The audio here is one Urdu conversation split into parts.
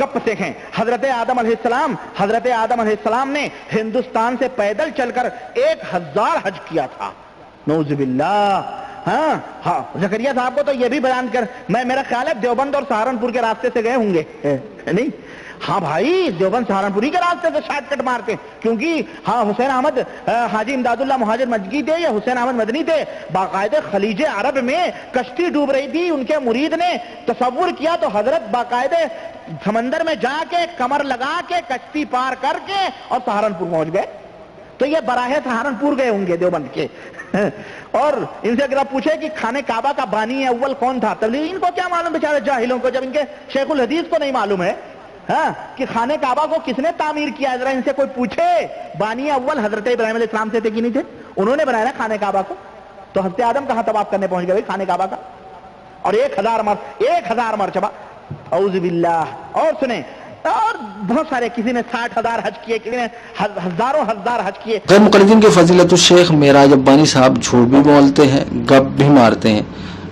گپ سیکھیں. حضرت آدم علیہ السلام نے ہندوستان سے پیدل چل کر 1000 حج کیا تھا. نعوذ باللہ. ہاں زکریا صاحب کو تو یہ بھی بیان کر, میرا خیال ہے دیوبند اور سہارنپور کے راستے سے گئے ہوں گے, نہیں؟ ہاں بھائی, دیوبند سہارنپوری کے راستے سے شارٹ کٹ مارتے, کیونکہ ہاں حسین احمد حاجی امداد اللہ مہاجر مجگی تھے یا حسین احمد مدنی تھے, باقاعدہ خلیج عرب میں کشتی ڈوب رہی تھی, ان کے مرید نے تصور کیا تو حضرت باقاعدہ سمندر میں جا کے کمر لگا کے کشتی پار کر کے اور سہارنپور پہنچ گئے. تو یہ براہ سہارنپور گئے ہوں گے دیوبند کے. اور ان سے اگر آپ پوچھے کہ خانہ کعبہ کا بانی اول کون تھا, تبلیغین کو کیا معلوم بیچارے جاہلوں کو, جب ان کے شیخ الحدیث کو نہیں معلوم ہے کہ خانہ کعبہ کو کس نے تعمیر کیا. ذرا ان سے کوئی پوچھے بانی اول حضرت ابراہیم علیہ السلام سے تھے کہ نہیں تھے؟ انہوں نے بنایا نا خانہ کعبہ کو. تو حضرت آدم کہاں طواف کرنے پہنچ گئے خانہ کعبہ کا, اور 1000 مرتبہ. اعوذ باللہ. اور سنیں, اور بہت سارے, کسی نے 60,000 حج کیے, کسی نے ہزاروں حج کیے. غیر مقلدین کے فضیلت الشیخ معراج ربانی صاحب جھوٹ بھی بولتے ہیں, گپ بھی مارتے ہیں,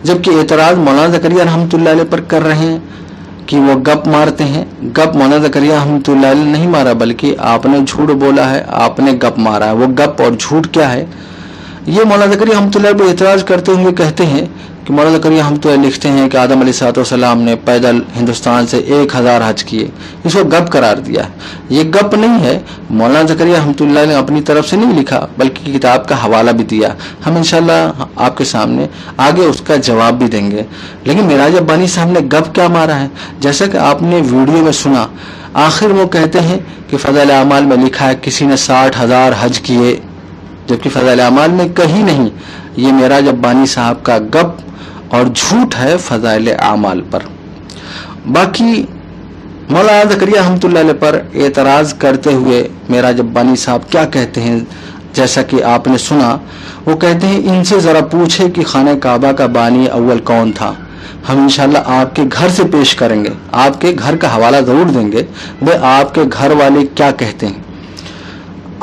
جبکہ اعتراض مولانا زکریا رحمۃ اللہ علیہ پر کر رہے ہیں کہ وہ گپ مارتے ہیں. گپ مولانا زکریا رحمۃ اللہ علیہ نہیں مارا, بلکہ آپ نے جھوٹ بولا ہے, آپ نے گپ مارا ہے. وہ گپ اور جھوٹ کیا ہے, یہ مولانا زکریا رحمۃ اللہ علیہ اعتراض کرتے ہوئے کہتے ہیں کہ مولانا زکریا رحمۃ اللہ لکھتے ہیں کہ آدم علیہ السلام نے پیدل ہندوستان سے 1000 حج کیے. اس کو گپ قرار دیا ہے. یہ گپ نہیں ہے, مولانا زکریا رحمۃ اللہ نے اپنی طرف سے نہیں لکھا, بلکہ کتاب کا حوالہ بھی دیا. ہم انشاءاللہ آپ کے سامنے آگے اس کا جواب بھی دیں گے. لیکن معراج ربانی صاحب نے گپ کیا مارا ہے, جیسا کہ آپ نے ویڈیو میں سنا, آخر وہ کہتے ہیں کہ فضائل اعمال میں لکھا ہے کسی نے 60,000 حج کیے, جبکہ فضائل اعمال میں کہیں نہیں. یہ معراج ربانی صاحب کا گپ اور جھوٹ ہے فضائل اعمال پر. باقی مولانا زکریا رحمۃ اللہ علیہ پر اعتراض کرتے ہوئے معراج ربانی صاحب کیا کہتے ہیں, جیسا کہ آپ نے سنا, وہ کہتے ہیں ان سے ذرا پوچھے کہ خانہ کعبہ کا بانی اول کون تھا. ہم انشاءاللہ آپ کے گھر سے پیش کریں گے, آپ کے گھر کا حوالہ ضرور دیں گے, وہ آپ کے گھر والے کیا کہتے ہیں.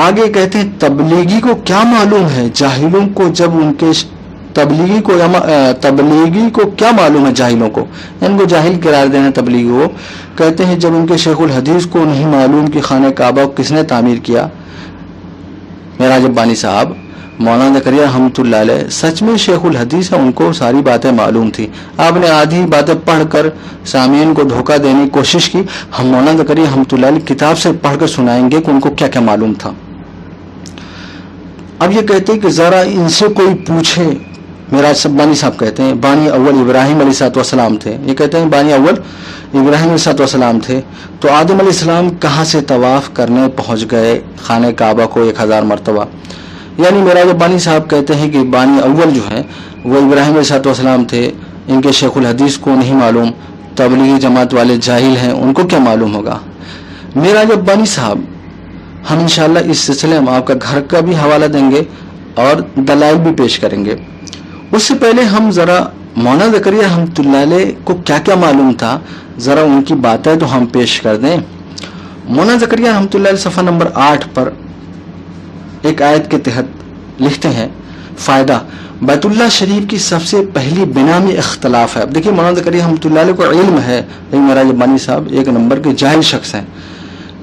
آگے کہتے ہیں تبلیغی کو کیا معلوم ہے جاہلوں کو, جب ان کے تبلیغی کو کیا معلوم ہے جاہلوں کو, ان کو جاہل قرار دینا تبلیغی کو. کہتے ہیں جب ان کے شیخ الحدیث کو نہیں معلوم کہ خانہ کعبہ کو کس نے تعمیر کیا. معراج ربانی صاحب مولانا زکریا رحمۃ اللہ علیہ سچ میں شیخ الحدیث ہیں, ان کو ساری باتیں معلوم تھی. آپ نے آدھی باتیں پڑھ کر سامعین کو دھوکہ دینے کی کوشش کی. ہم مولانا زکریا رحمۃ اللہ علیہ کتاب سے پڑھ کر سنائیں گے کہ ان کو کیا کیا معلوم تھا. اب یہ کہتے ہیں کہ ذرا ان سے کوئی پوچھے. معراج ربانی صاحب کہتے ہیں بانی اول ابراہیم علیہ السلام تھے. یہ کہتے ہیں بانی اول ابراہیم علیہ السلام تھے, تو آدم علیہ السلام کہاں سے طواف کرنے پہنچ گئے خانہ کعبہ کو 1000 مرتبہ. یعنی معراج ربانی صاحب کہتے ہیں کہ بانی اول جو ہیں وہ ابراہیم علیہ السلام تھے, ان کے شیخ الحدیث کو نہیں معلوم, تبلیغی جماعت والے جاہل ہیں, ان کو کیا معلوم ہوگا. معراج ربانی صاحب ہم انشاءاللہ اس سلسلے میں آپ کا گھر کا بھی حوالہ دیں گے اور دلائل بھی پیش کریں گے. اس سے پہلے ہم ذرا مولانا زکریا رحمۃ اللہ علیہ کو کیا کیا معلوم تھا, ذرا ان کی باتیں تو ہم پیش کر دیں. مولانا زکریا رحمۃ اللہ علیہ صفحہ نمبر 8 پر ایک آیت کے تحت لکھتے ہیں فائدہ بیت اللہ شریف کی سب سے پہلی بنا میں اختلاف ہے. اب دیکھیے مولانا زکریا رحمۃ اللہ علیہ کو علم ہے, لیکن معراج ربانی صاحب ایک نمبر کے جاہل شخص ہیں,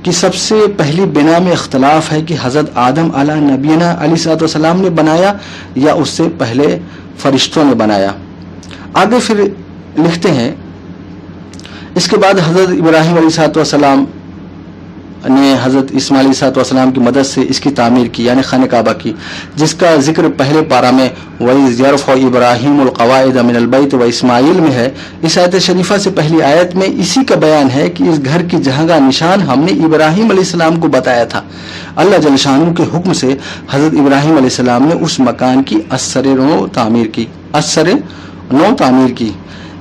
کہ سب سے پہلی بنا میں اختلاف ہے کہ حضرت آدم علیہ نبینا علیہ السلام نے بنایا یا اس سے پہلے فرشتوں نے بنایا. آگے پھر لکھتے ہیں اس کے بعد حضرت ابراہیم علیہ السلام نے حضرت اسماعیل علیہ السلام کی مدد سے اس کی تعمیر کی, یعنی خانہ کعبہ کی, جس کا ذکر پہلے پارہ میں وَإِذْ يَرْفَعُ إِبْرَاهِيمُ الْقَوَاعِدَ مِنَ الْبَيْتِ وَإِسْمَاعِيلُ میں ہے. اس آیت شریفہ سے پہلی آیت میں اسی کا بیان ہے کہ اس گھر کی جگہ کا نشان ہم نے ابراہیم علیہ السلام کو بتایا تھا. اللہ جل شانہ کے حکم سے حضرت ابراہیم علیہ السلام نے اس مکان کی اثر نو تعمیر کی.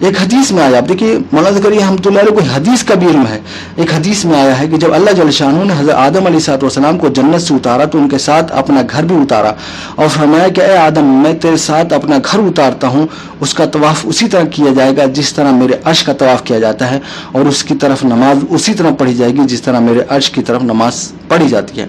ایک حدیث میں آیا, آپ دیکھیے مولانا زکریا رحمۃ اللہ علیہ کو حدیث کا بھی علم ہے. ایک حدیث میں آیا ہے کہ جب اللہ جل شانہ نے حضرت آدم علیہ السلام کو جنت سے اتارا تو ان کے ساتھ اپنا گھر بھی اتارا اور فرمایا کہ اے آدم میں تیرے ساتھ اپنا گھر اتارتا ہوں, اس کا طواف اسی طرح کیا جائے گا جس طرح میرے عرش کا طواف کیا جاتا ہے, اور اس کی طرف نماز اسی طرح پڑھی جائے گی جس طرح میرے عرش کی طرف نماز پڑھی جاتی ہے.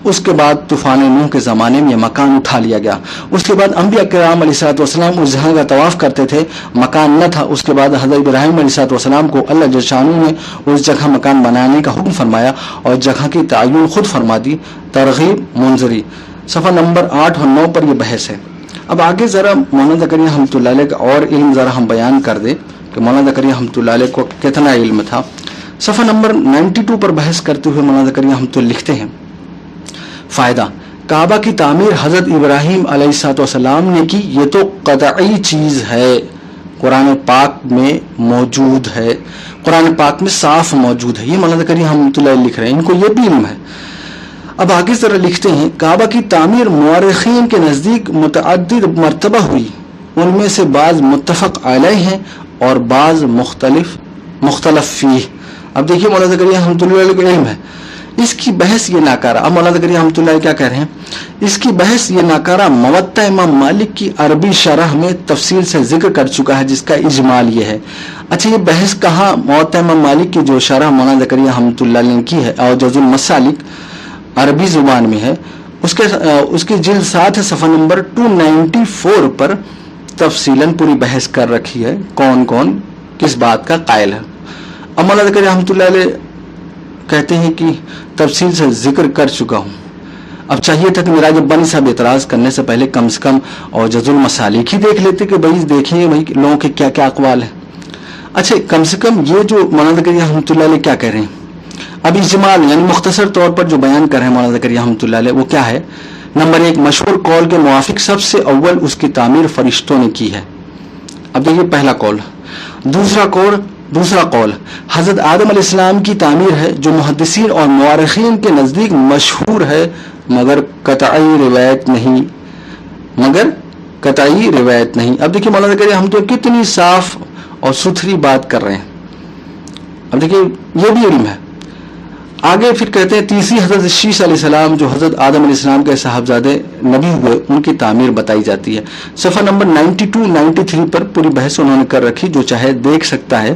اس کے بعد طوفان نوح کے زمانے میں یہ مکان اٹھا لیا گیا. اس کے بعد انبیاء کرام علیہ الصلوۃ والسلام اس جگہ کا طواف کرتے تھے, مکان نہ تھا. اس کے بعد حضرت ابراہیم علیہ الصلوۃ والسلام کو اللہ جل شانہ نے اس جگہ مکان بنانے کا حکم فرمایا اور جگہ کی تعین خود فرما دی. ترغیب منظری صفحہ نمبر 8 اور 9 پر یہ بحث ہے. اب آگے ذرا مولانا زکریا رحمۃ اللہ علیہ کا اور علم ذرا ہم بیان کر دیں کہ مولانا زکریا رحمۃ اللہ علیہ کو کتنا علم تھا. صفحہ نمبر 92 پر بحث کرتے ہوئے مولانا زکریا رحمۃ اللہ لکھتے ہیں, فائدہ کعبہ کی تعمیر حضرت ابراہیم علیہ الصلوۃ والسلام نے کی, یہ تو قطعی چیز ہے, قرآن پاک میں موجود ہے, قرآن پاک میں صاف موجود ہے. یہ مولانا زکریا رحمۃ اللہ لکھ رہے ہیں, ان کو یہ بھی علم ہے. اب آگے ذرا لکھتے ہیں, کعبہ کی تعمیر مورخین کے نزدیک متعدد مرتبہ ہوئی, ان میں سے بعض متفق علیہ ہیں اور بعض مختلف فیہ. اب دیکھیے مولانا زکریا رحمۃ اللہ علیہ کا علم ہے, اس کی بحث یہ ناکارہ. اب مولانا زکریا رحمۃ اللہ کیا کہہ رہے ہیں, اس کی بحث یہ ناکارہ موطا امام مالک کی عربی شرح میں تفصیل سے ذکر کر چکا ہے, جس کا اجمال یہ ہے. اچھا, یہ بحث کہاں موطا امام مالک کی جو شرح مولانا زکریا رحمۃ اللہ نے کی ہے اور جز المسالک عربی زبان میں ہے, اس کی جلد 7 ہے, صفحہ نمبر 294 پر تفصیلاً پوری بحث کر رکھی ہے, کون کون کس بات کا قائل ہے. اب مولانا زکریا رحمۃ اللہ علیہ کہتے ہیں کہ تفصیل سے ذکر کر چکا ہوں. اب چاہیے تھا کہ میراج ربانی صاحب اعتراض کرنے سے پہلے کم سے کم اور جز المسالک ہی دیکھ لیتے کہ بھائی دیکھیں بھائی لوگوں کے کیا کیا اقوال ہیں. اچھا, کم سے کم یہ جو مولانا زکریا رحمۃ اللہ علیہ کیا کہہ رہے ہیں, اب اجمال یعنی مختصر طور پر جو بیان کر رہے ہیں مولانا زکریا رحمۃ اللہ علیہ, وہ کیا ہے. نمبر 1, مشہور قول کے موافق سب سے اول اس کی تعمیر فرشتوں نے کی ہے. اب دیکھیے پہلا قول. دوسرا قول حضرت آدم علیہ السلام کی تعمیر ہے, جو محدثین اور مورخین کے نزدیک مشہور ہے مگر قطعی روایت نہیں. اب دیکھیے مولانا زکریا رحمۃ اللہ کتنی صاف اور ستھری بات کر رہے ہیں. اب دیکھیے یہ بھی علم ہے. آگے پھر کہتے ہیں, تیسری حضرت شیش علیہ السلام جو حضرت آدم علیہ السلام کے صاحبزادے نبی ہوئے, ان کی تعمیر بتائی جاتی ہے. صفحہ نمبر 92-93 پر پوری بحث انہوں نے کر رکھی, جو چاہے دیکھ سکتا ہے,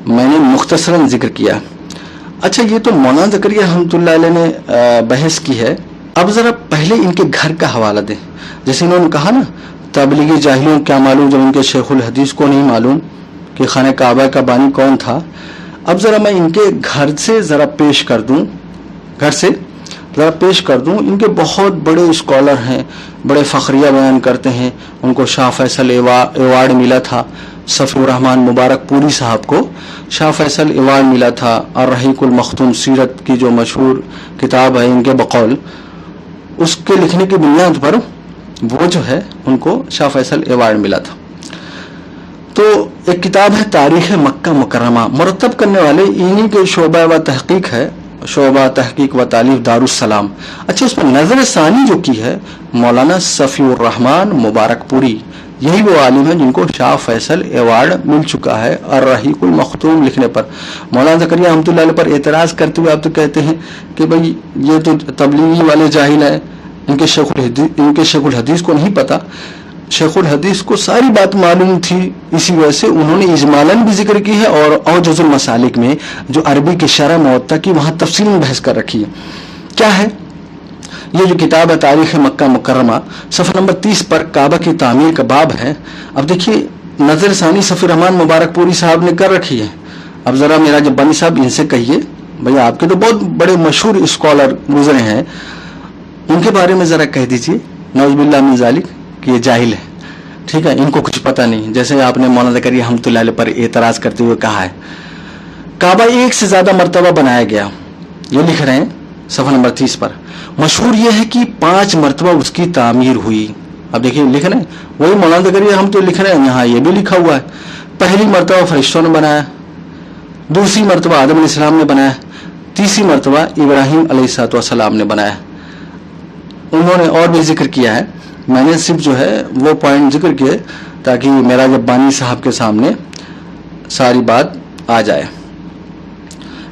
میں نے مختصراً ذکر کیا. اچھا, یہ تو مولانا زکریا رحمۃ اللہ علیہ نے بحث کی ہے. اب ذرا پہلے ان کے گھر کا حوالہ دیں. جیسے انہوں نے کہا نا, تبلیغی جاہلوں کیا معلوم جب ان کے شیخ الحدیث کو نہیں معلوم کہ خانہ کعبہ کا بانی کون تھا. اب ذرا میں ان کے گھر سے ذرا پیش کر دوں. ان کے بہت بڑے اسکالر ہیں, بڑے فخریہ بیان کرتے ہیں. ان کو شاہ فیصل ایوارڈ ملا تھا. صفی الرحمان مبارک پوری صاحب کو شاہ فیصل ایوارڈ ملا تھا. الرحیق المختوم سیرت کی جو مشہور کتاب ہے ان کے بقول, اس کے لکھنے کی بنیاد پر وہ جو ہے ان کو شاہ فیصل ایوارڈ ملا تھا. تو ایک کتاب ہے تاریخ مکہ مکرمہ, مرتب کرنے والے انہی کے شعبہ تحقیق و تالیف دارالسلام. اچھا, اس پر نظر ثانی جو کی ہے مولانا صفی الرحمان مبارک پوری, یہی وہ عالم ہیں جن کو شاہ فیصل ایوارڈ مل چکا ہے الرحیق المختوم لکھنے پر. مولانا زکریا رحمۃ اللہ علیہ پر اعتراض کرتے ہوئے آپ تو کہتے ہیں کہ بھائی یہ تو تبلیغی والے جاہل ہیں, ان کے شیخ الحدیث کو نہیں پتا. شیخ الحدیث کو ساری بات معلوم تھی, اسی وجہ سے انہوں نے اجمالاً بھی ذکر کی ہے اور جز المسالک میں جو عربی کے شرح موطا کی وہاں تفصیل میں بحث کر رکھی ہے. کیا ہے یہ جو کتاب ہے تاریخ مکہ مکرمہ, صفحہ نمبر 30 پر کعبہ کی تعمیر کا باب ہے. اب دیکھیے نظر ثانی صفی الرحمان مبارک پوری صاحب نے کر رکھی ہے. اب ذرا میراج ربانی صاحب ان سے کہیے, بھئی آپ کے تو بہت بڑے مشہور اسکالر گزرے ہیں, ان کے بارے میں ذرا کہہ دیجیے نعوذ باللہ من ذالک کہ یہ جاہل ہے. ٹھیک ہے, ان کو کچھ پتہ نہیں. جیسے آپ نے مولانا زکریا رحمۃ اللہ علیہ پر اعتراض کرتے ہوئے کہا ہے کعبہ ایک سے زیادہ مرتبہ بنایا گیا, یہ لکھ رہے ہیں صفحہ نمبر 30 پر. مشہور یہ ہے کہ 5 مرتبہ اس کی تعمیر ہوئی. اب دیکھیے لکھ رہے ہیں وہی مولانا زکریا ہم تو لکھ رہے ہیں, یہاں یہ بھی لکھا ہوا ہے. پہلی مرتبہ فرشتوں نے بنایا, دوسری مرتبہ آدم علیہ السلام نے بنایا, تیسری مرتبہ ابراہیم علیہ السلام نے بنایا. انہوں نے اور بھی ذکر کیا ہے, میں نے صرف جو ہے وہ پوائنٹ ذکر کیے تاکہ میراج ربانی صاحب کے سامنے ساری بات آ جائے.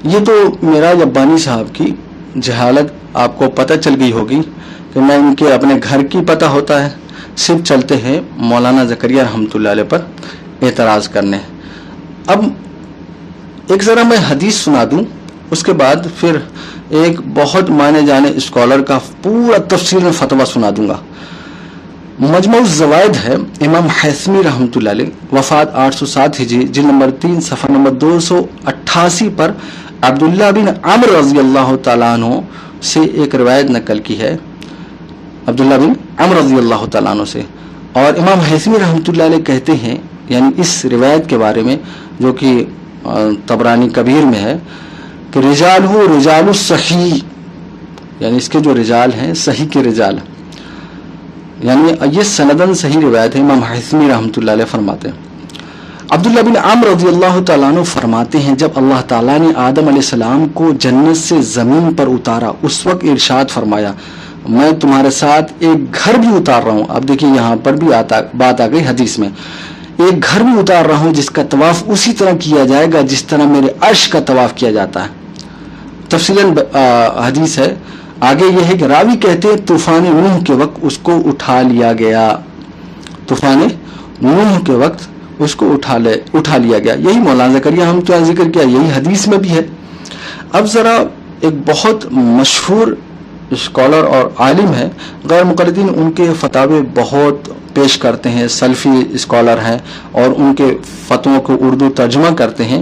یہ تو میراج ربانی صاحب کی جہالت آپ کو پتہ چل گئی ہوگی کہ میں ان کے اپنے گھر کی پتہ ہوتا ہے, صرف چلتے ہیں مولانا زکریا رحمۃ اللہ علیہ پر اعتراض کرنے. اب ایک ذرا میں حدیث سنا دوں اس کے بعد پھر ایک بہت مانے جانے اسکالر کا پورا تفصیل میں فتویٰ سنا دوں گا. مجموع الزوائد ہے امام حیثمی رحمۃ اللہ علیہ، وفات 807 ہجری، جلد نمبر 3 صفحہ نمبر 288 پر عبداللہ بن عمر رضی اللہ تعالیٰ عنہ سے ایک روایت نقل کی ہے، عبداللہ بن عمر رضی اللہ تعالیٰ عنہ سے. اور امام حیثمی رحمۃ اللہ علیہ کہتے ہیں یعنی اس روایت کے بارے میں جو کہ طبرانی کبیر میں ہے کہ رجال ہو رجال الصحیح، یعنی اس کے جو رجال ہیں صحیح کے رجال، یعنی یہ سندن صحیح روایت ہے. امام حیثمی رحمۃ اللہ علیہ فرماتے ہیں عبداللہ بن عمر رضی اللہ تعالیٰ عنہ فرماتے ہیں جب اللہ تعالیٰ نے آدم علیہ السلام کو جنت سے زمین پر اتارا اس وقت ارشاد فرمایا میں تمہارے ساتھ ایک گھر بھی اتار رہا ہوں. اب دیکھیے یہاں پر بھی بات آ گئی حدیث میں، ایک گھر بھی اتار رہا ہوں جس کا طواف اسی طرح کیا جائے گا جس طرح میرے عرش کا طواف کیا جاتا ہے. تفصیلاً حدیث ہے. آگے یہ ہے کہ راوی کہتے ہیں طوفان نوح کے وقت اس کو اٹھا لیا گیا، طوفان نوح کے وقت اس کو اٹھا لیا گیا. یہی مولانا زکریا ہم تو ذکر کیا، یہی حدیث میں بھی ہے. اب ذرا ایک بہت مشہور اسکالر اور عالم ہے، غیر مقلدین ان کے فتاوے بہت پیش کرتے ہیں، سلفی اسکالر ہیں اور ان کے فتووں کو اردو ترجمہ کرتے ہیں.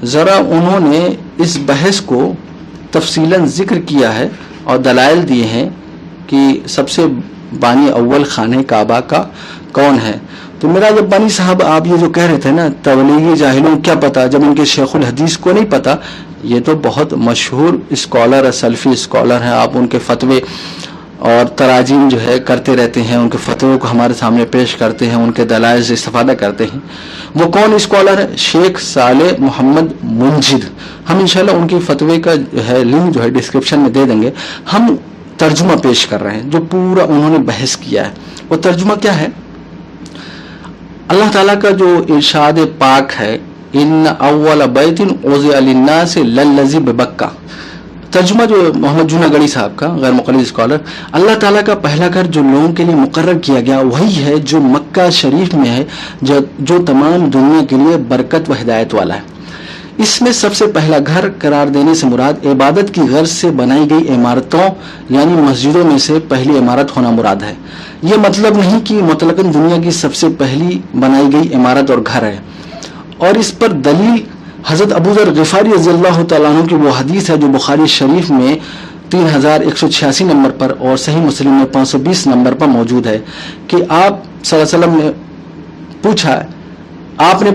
ذرا انہوں نے اس بحث کو تفصیلاً ذکر کیا ہے اور دلائل دیے ہیں کہ سب سے بانی اول خانہ کعبہ کا کون ہے. تو میرا جب بانی صاحب آپ یہ جو کہہ رہے تھے نا تبلیغی جاہلوں کیا پتا جب ان کے شیخ الحدیث کو نہیں پتا، یہ تو بہت مشہور اسکالر ہے، سلفی اسکالر ہیں. آپ ان کے فتوے اور تراجیم جو ہے کرتے رہتے ہیں، ان کے فتووں کو ہمارے سامنے پیش کرتے ہیں، ان کے دلائل سے استفادہ کرتے ہیں. وہ کون اسکالر ہے؟ شیخ صالح محمد منجد. ہم انشاءاللہ ان کی فتوے کا جو ہے لنک جو ہے ڈسکرپشن میں دے دیں گے. ہم ترجمہ پیش کر رہے ہیں جو پورا انہوں نے بحث کیا ہے. وہ ترجمہ کیا ہے؟ اللہ تعالیٰ کا جو ارشاد پاک ہے ان اول بیت وضع للناس للذی ببکہ، ترجمہ جو محمد جونا گڑی صاحب کا غیر مقلد اسکالر، اللہ تعالیٰ کا پہلا گھر جو لوگوں کے لیے مقرر کیا گیا وہی ہے جو مکہ شریف میں ہے، جو تمام دنیا کے لیے برکت و ہدایت والا ہے. اس میں سب سے پہلا گھر قرار دینے سے مراد عبادت کی غرض سے بنائی گئی عمارتوں یعنی مسجدوں میں سے پہلی عمارت ہونا مراد ہے. یہ مطلب نہیں کہ مطلقاً دنیا کی سب سے پہلی بنائی گئی عمارت اور گھر ہے. اور اس پر دلیل حضرت ابو ذر غفاری رضی اللہ تعالیٰ عنہ کی وہ حدیث ہے جو بخاری شریف میں 3186 نمبر پر اور صحیح مسلم میں 520 نمبر پر موجود ہے کہ آپ صلی اللہ علیہ وسلم نے پوچھا، آپ نے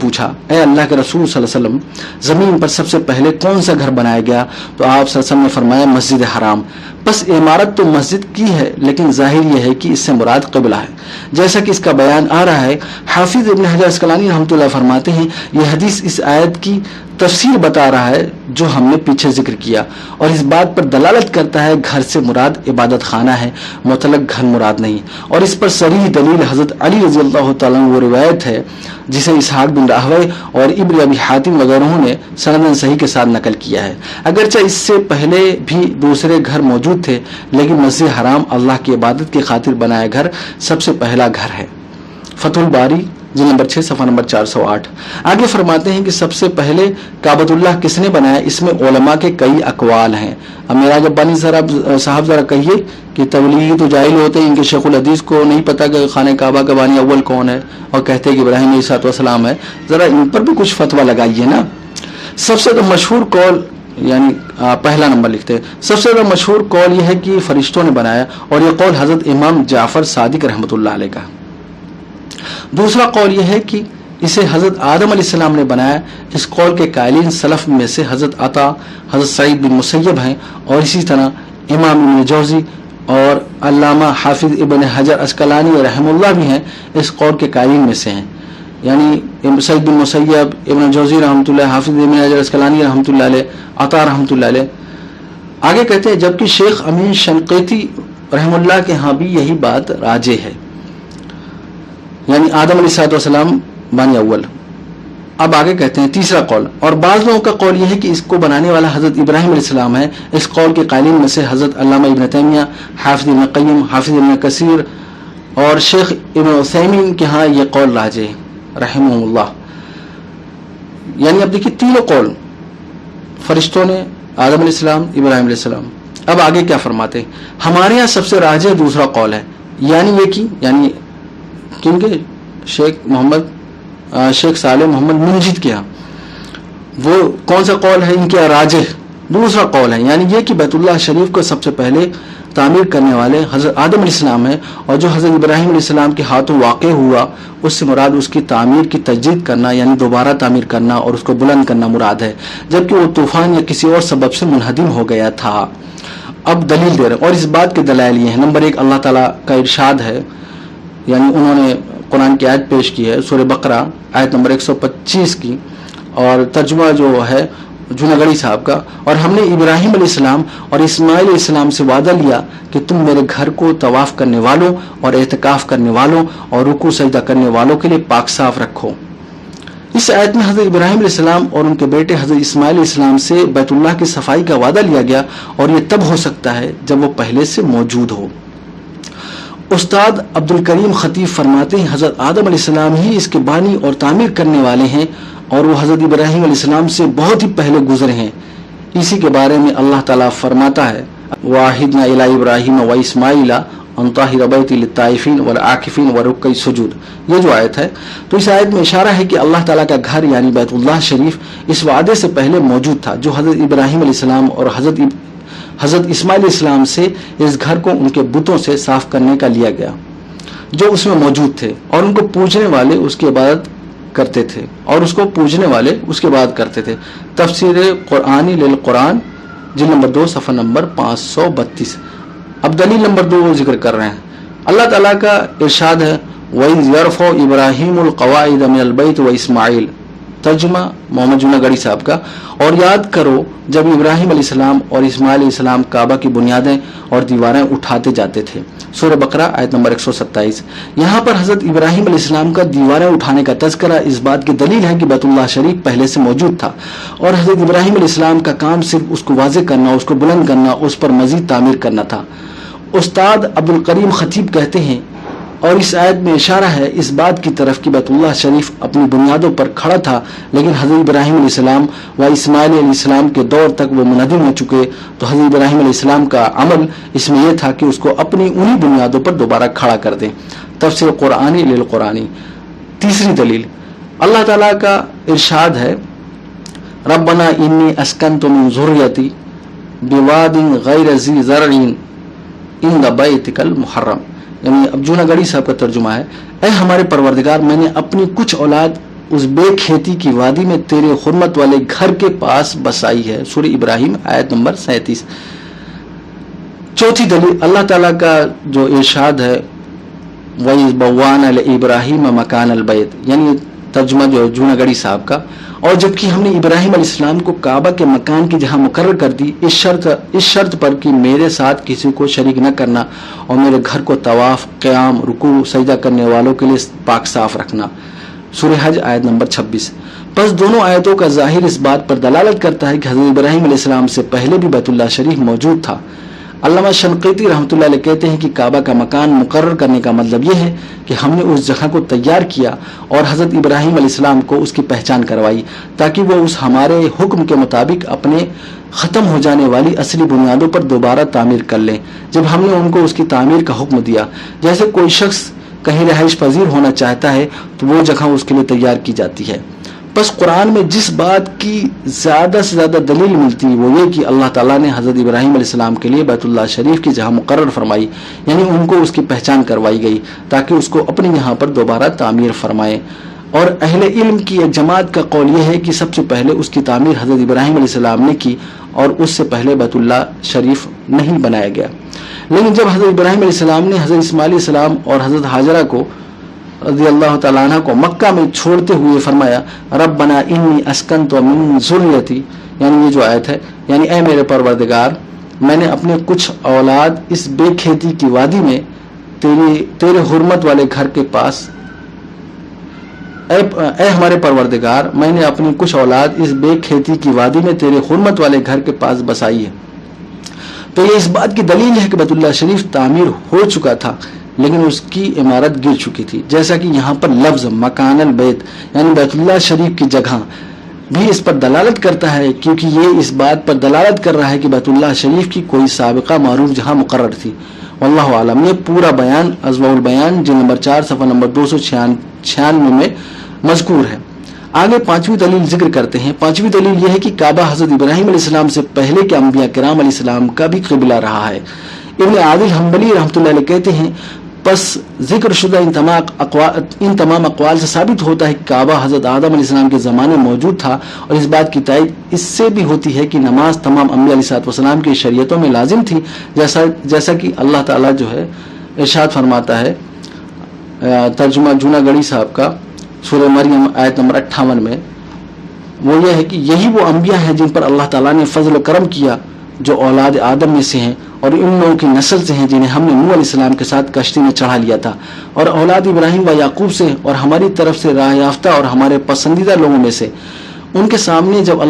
پوچھا اے اللہ کے رسول صلی اللہ علیہ وسلم زمین پر سب سے پہلے کون سا گھر بنایا گیا؟ تو آپ صلی اللہ علیہ وسلم نے فرمایا مسجد حرام. بس عمارت تو مسجد کی ہے لیکن ظاہر یہ ہے کہ اس سے مراد قبلہ ہے جیسا کہ اس کا بیان آ رہا ہے. حافظ ابن حجر اسقلانی رحمۃ اللہ فرماتے ہیں یہ حدیث اس آیت کی تفسیر بتا رہا ہے جو ہم نے پیچھے ذکر کیا اور اس بات پر دلالت کرتا ہے گھر سے مراد عبادت خانہ ہے، مطلق گھر مراد نہیں. اور اس پر صریح دلیل حضرت علی رضی اللہ تعالیٰ وہ روایت ہے جسے اسحاق بن راہوی اور ابن ابی حاتم وغیرہ نے سند صحیح کے ساتھ نقل کیا ہے. اگرچہ اس سے پہلے بھی دوسرے گھر موجود تھے لیکن مسجد حرام اللہ کی عبادت کی خاطر بنایا گھر سب سے پہلا گھر ہے. فتح الباری جلد نمبر 6 صفحہ نمبر 408. آگے فرماتے ہیں کہ سب سے پہلے کعبۃ اللہ کس نے بنایا؟ اس میں علماء کے کئی اقوال ہیں. اب میرا جب بانی صاحب ذرا کہیے کہ تبلیغی تو جاہل ہوتے ہیں، ان کے شیخ الحدیث کو نہیں پتا کہ خانہ کعبہ کا بانی اول کون ہے اور کہتے ہیں کہ ابراہیم علیہ الصلوۃ والسلام ہے. ذرا ان پر بھی کچھ فتویٰ لگائیے نا. سب سے تو مشہور قول یعنی پہلا نمبر لکھتے ہیں، سب سے زیادہ مشہور قول یہ ہے کہ فرشتوں نے بنایا اور یہ قول حضرت امام جعفر صادق رحمۃ اللہ علیہ کا. دوسرا قول یہ ہے کہ اسے حضرت آدم علیہ السلام نے بنایا. اس قول کے قائلین سلف میں سے حضرت عطا، حضرت سعید بن مسیب ہیں اور اسی طرح امام ابن جوزی اور علامہ حافظ ابن حجر اسقلانی رحم اللہ بھی ہیں اس قول کے قائلین میں سے ہیں. یعنی سعید بن مسیب، ابن جوزی رحمۃ اللہ، حافظ ابن حجر اسقلانی رحمۃ اللہ علیہ، عطا رحمۃ اللہ علیہ. آگے کہتے ہیں جبکہ شیخ امین شنقیطی رحم اللہ کے ہاں بھی یہی بات راجح ہے، یعنی آدم علیہ الصلوۃ والسلام بانی اول. اب آگے کہتے ہیں تیسرا قول، اور بعض لوگوں کا قول یہ ہے کہ اس کو بنانے والا حضرت ابراہیم علیہ السلام ہے. اس قول کے قائلین میں سے حضرت علامہ ابن تیمیہ، حافظ ابن قیم، حافظ ابن کثیر اور شیخ ابن عثیمین کے ہاں یہ قول راجح رحمہ اللہ. یعنی اب دیکھیے تینوں قول فرشتوں نے، آدم علیہ السلام، ابراہیم علیہ السلام. اب آگے کیا فرماتے ہیں؟ ہمارے یہاں سب سے راجح دوسرا قول ہے، یعنی یہ کہ یعنی کیونکہ شیخ صالح محمد منجد کے یہاں وہ کون سا قول ہے ان کے راجح؟ دوسرا قول ہے، یعنی یہ کہ بیت اللہ شریف کو سب سے پہلے تعمیر کرنے والے حضرت آدم علیہ السلام ہے، اور جو حضرت ابراہیم علیہ السلام کے ہاتھوں واقع ہوا اس سے مراد اس کی تعمیر کی تجدید کرنا، یعنی دوبارہ تعمیر کرنا اور اس کو بلند کرنا مراد ہے، جبکہ وہ طوفان یا کسی اور سبب سے منہدم ہو گیا تھا. اب دلیل دے رہے ہیں، اور اس بات کے دلائل یہ ہیں. نمبر 1، اللہ تعالیٰ کا ارشاد ہے، یعنی انہوں نے قرآن کی آیت پیش کی ہے سورہ بقرہ آیت نمبر 125 کی، اور ترجمہ جو ہے جوناگڑی صاحب کا، اور ہم نے ابراہیم علیہ السلام اور اسماعیل علیہ السلام سے وعدہ لیا کہ تم میرے گھر کو طواف کرنے والوں اور اعتکاف کرنے والوں اور رکوع سجدہ کرنے والوں کے لیے پاک صاف رکھو. اس آیت میں حضرت ابراہیم علیہ السلام اور ان کے بیٹے حضرت اسماعیل علیہ السلام سے بیت اللہ کی صفائی کا وعدہ لیا گیا، اور یہ تب ہو سکتا ہے جب وہ پہلے سے موجود ہو. استاد عبد الکریم خطیب فرماتے ہیں حضرت آدم علیہ السلام ہی اس کے بانی اور تعمیر کرنے والے ہیں، اور وہ حضرت ابراہیم علیہ السلام سے بہت ہی پہلے گزرے ہیں. اسی کے بارے میں اللہ تعالیٰ فرماتا ہے وَاحِدْنَا إِلَىٰ إِبْرَاهِيمَ وَإِسْمَاعِيلَ أَن طَهِّرَ بَيْتِي لِلطَّائِفِينَ وَالْعَاكِفِينَ وَرُكَّعِ السُّجُودِ. یہ جو آیت ہے تو اس آیت میں اشارہ ہے کہ اللہ تعالیٰ کا گھر یعنی بیت اللہ شریف اس وعدے سے پہلے موجود تھا جو حضرت ابراہیم علیہ السلام اور حضرت اسماعیل علیہ السلام سے اس گھر کو ان کے بتوں سے صاف کرنے کا لیا گیا جو اس میں موجود تھے، اور ان کو پوجنے والے اس کی عبادت کرتے تھے، اور اس کو پوجنے والے اس کے بعد کرتے تھے. تفسیر قرآنی للقرآن جلد نمبر 2 صفحہ نمبر 532. اب دلیل نمبر 2 وہ ذکر کر رہے ہیں. اللہ تعالیٰ کا ارشاد ہے وَإِذْ يَرْفَعُ إِبْرَاهِيمُ الْقَوَاعِدَ مِنَ الْبَيْتِ وَإِسْمَاعِيلُ. ترجمہ محمد جوناگڑی صاحب کا. اور یاد کرو جب ابراہیم علیہ السلام اور اسماعیل علیہ السلام کعبہ کی بنیادیں اور دیواریں اٹھاتے جاتے تھے. سورہ بقرہ آیت نمبر 127. یہاں پر حضرت ابراہیم علیہ السلام کا دیواریں اٹھانے کا تذکرہ اس بات کی دلیل ہے کہ بیت اللہ شریف پہلے سے موجود تھا، اور حضرت ابراہیم علیہ السلام کا کام صرف اس کو واضح کرنا، اس کو بلند کرنا، اس پر مزید تعمیر کرنا تھا. استاد عبد الکریم خطیب کہتے ہیں اور اس آیت میں اشارہ ہے اس بات کی طرف کہ بیت اللہ شریف اپنی بنیادوں پر کھڑا تھا، لیکن حضرت ابراہیم علیہ السلام و اسماعیل علیہ السلام کے دور تک وہ منہدم ہو چکے، تو حضرت ابراہیم علیہ السلام کا عمل اس میں یہ تھا کہ اس کو اپنی انہی بنیادوں پر دوبارہ کھڑا کر دیں. تفسیر قرآنی للقرآنی. تیسری دلیل اللہ تعالیٰ کا ارشاد ہے ربنا انی اسکنت من ذریتی بواد غیر ذی زرع عند بیتک المحرم. یعنی اب جوناگڑی صاحب کا ترجمہ ہے اے ہمارے پروردگار میں نے اپنی کچھ اولاد اس بے کھیتی کی وادی میں تیرے حرمت والے گھر کے پاس بسائی ہے. سورہ ابراہیم آیت نمبر 37. چوتھی دلیل اللہ تعالیٰ کا جو ارشاد ہے وَإِذْ بَوَّأْنَا لِإِبْرَاهِيمَ مَكَانَ الْبَيْتِ، یعنی ترجمہ جو جوناگڑی صاحب کا. اور جبکہ ہم نے ابراہیم علیہ السلام کو کعبہ کے مکان کی جہاں مقرر کر دی اس شرط پر کہ میرے ساتھ کسی کو شریک نہ کرنا اور میرے گھر کو طواف، قیام، رکوع، سجدہ کرنے والوں کے لیے پاک صاف رکھنا. سورہ حج آیت نمبر 26. بس دونوں آیتوں کا ظاہر اس بات پر دلالت کرتا ہے کہ حضرت ابراہیم علیہ السلام سے پہلے بھی بیت اللہ شریف موجود تھا. علامہ شنقیطی رحمۃ اللہ علیہ کہتے ہیں کہ کعبہ کا مکان مقرر کرنے کا مطلب یہ ہے کہ ہم نے اس جگہ کو تیار کیا اور حضرت ابراہیم علیہ السلام کو اس کی پہچان کروائی تاکہ وہ اس ہمارے حکم کے مطابق اپنے ختم ہو جانے والی اصلی بنیادوں پر دوبارہ تعمیر کر لیں. جب ہم نے ان کو اس کی تعمیر کا حکم دیا، جیسے کوئی شخص کہیں رہائش پذیر ہونا چاہتا ہے تو وہ جگہ اس کے لیے تیار کی جاتی ہے. بس قرآن میں جس بات کی زیادہ سے زیادہ دلیل ملتی وہ یہ کہ اللہ تعالیٰ نے حضرت ابراہیم علیہ السلام کے لیے بیت اللہ شریف کی جہاں مقرر فرمائی، یعنی ان کو اس کی پہچان کروائی گئی تاکہ اس کو اپنے یہاں پر دوبارہ تعمیر فرمائے. اور اہل علم کی ایک جماعت کا قول یہ ہے کہ سب سے پہلے اس کی تعمیر حضرت ابراہیم علیہ السلام نے کی اور اس سے پہلے بیت اللہ شریف نہیں بنایا گیا. لیکن جب حضرت ابراہیم علیہ السلام نے حضرت اسماعیل علیہ السلام اور حضرت ہاجرہ کو رضی اللہ تعالیٰ عنہ کو مکہ میں چھوڑتے ہوئے فرمایا ربنا انی اسکنت من ذریتی، یعنی یہ جو آیت ہے، یعنی اے میرے پروردگار میں نے اپنے کچھ اولاد اس بے کھیتی کی وادی میں تیرے حرمت والے گھر کے پاس، اے ہمارے پروردگار میں نے اپنی کچھ اولاد اس بے کھیتی کی وادی میں تیرے حرمت والے گھر کے پاس بسائی ہے. تو یہ اس بات کی دلیل ہے کہ بیت اللہ شریف تعمیر ہو چکا تھا لیکن اس کی عمارت گر چکی تھی، جیسا کہ یہاں پر لفظ مکان البیت یعنی بیت اللہ شریف کی جگہ بھی اس پر دلالت کرتا ہے، کیونکہ یہ اس بات پر دلالت کر رہا ہے کہ بیت اللہ شریف کی کوئی سابقہ معروف جہاں مقرر تھی۔ واللہ عالم۔ یہ پورا بیان اضواء البیان جلد نمبر 4 صفحہ نمبر 296 میں مذکور ہے۔ آگے پانچویں دلیل ذکر کرتے ہیں۔ پانچویں دلیل یہ ہے کہ کعبہ حضرت ابراہیم علیہ السلام سے پہلے کے انبیاء کرام علیہ السلام کا بھی قبلہ رہا ہے۔ ابن عادل حنبلی رحمۃ اللہ علیہ کہتے ہیں پس ذکر شدہ ان تمام اقوال سے ثابت ہوتا ہے کہ کعبہ حضرت آدم علیہ السلام کے زمانے میں موجود تھا، اور اس بات کی تائید اس سے بھی ہوتی ہے کہ نماز تمام انبیاء علیہ السلام کی شریعتوں میں لازم تھی، جیسا کہ اللہ تعالیٰ جو ہے ارشاد فرماتا ہے ترجمہ جونا گڑھی صاحب کا سورہ مریم آیت نمبر 58 میں، وہ یہ ہے کہ یہی وہ انبیاء ہیں جن پر اللہ تعالیٰ نے فضل و کرم کیا، جو اولاد آدم میں سے ہیں اور ان لوگوں کی نسل سے ہیں جنہیں ہم نے نوح علیہ السلام کے ساتھ کشتی میں چڑھا لیا تھا، اور اولاد ابراہیم و یعقوب سے اور ہماری طرف سے راہ یافتہ اور ہمارے پسندیدہ لوگوں میں سے۔ ان کے سامنے جب